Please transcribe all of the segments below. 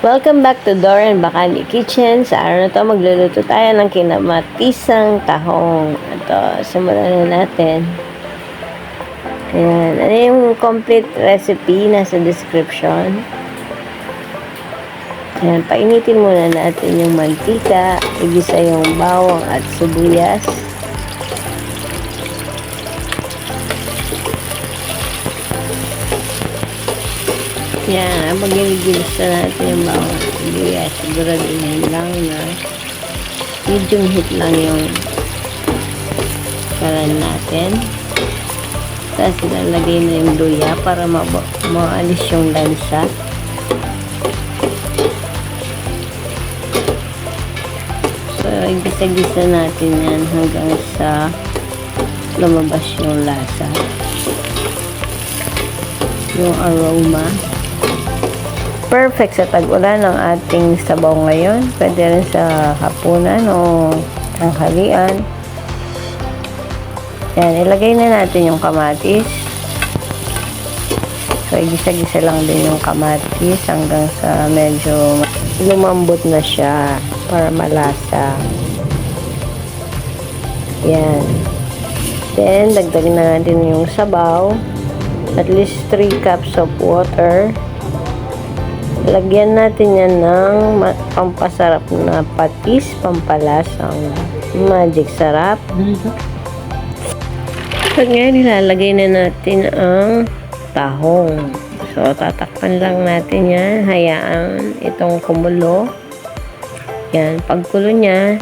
Welcome back to Doran Bacani Kitchen. Sa araw na to, magluluto tayo ng kinamatisang tahong. Ito, simulan na natin. Ayan. Ano yung complete recipe? Nasa description. Ayan. Painitin muna natin yung mantika. Igisa yung bawang at sibuyas. Yan, pag ginigilis na natin yung bawang sibuyas, siguraduhin lang na medium heat lang yung kalan natin. Tapos ilalagay na yung luya para maalis yung lansa. So, igisa-gisa natin yan hanggang sa lumabas yung lasa. Yung aroma. Perfect sa tag-ulan ng ating sabaw ngayon. Pwede rin sa hapunan o tanghalian. Yan, ilagay na natin yung kamatis. So, igisa-gisa lang din yung kamatis hanggang sa medyo lumambot na siya para malasa. Yan. Then, dagdagan na natin yung sabaw. At least 3 cups of water. Lagyan natin yan ng pampasarap na patis, pampalasang magic sarap. So, ngayon ilalagay na natin ang tahong. So, tatakpan lang natin yan. Hayaan itong kumulo. Yan. Pagkulo niya,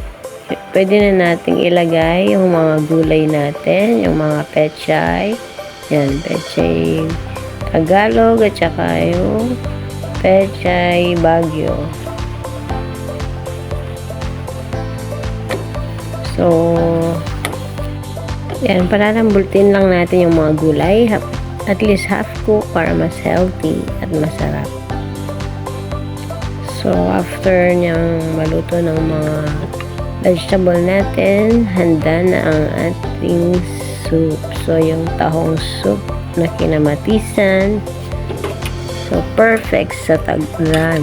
pwede na nating ilagay yung mga gulay natin, yung mga pechay. Yan, pechay Tagalog at saka yung pechay Baguio. So, yan, palalambultin lang natin yung mga gulay. At least half cook para mas healthy at masarap. So, after niyang maluto ng mga vegetable natin, handa na ang ating soup. So, yung tahong soup na kinamatisan. So, perfect sa tag-ulan.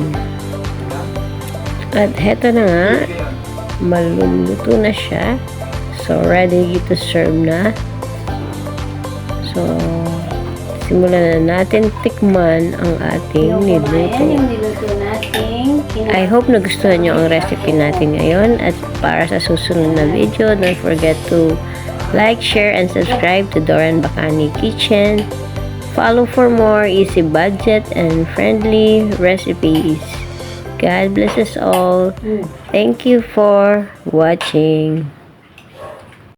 At heto na nga, maluluto na siya. So, ready to serve na. So, simulan na natin tikman ang ating niluto. I hope nagustuhan nyo ang recipe natin ngayon. At para sa susunod na video, don't forget to like, share, and subscribe to Doran Bacani Kitchen. Follow for more easy budget and friendly recipes. God bless us all. Thank you for watching.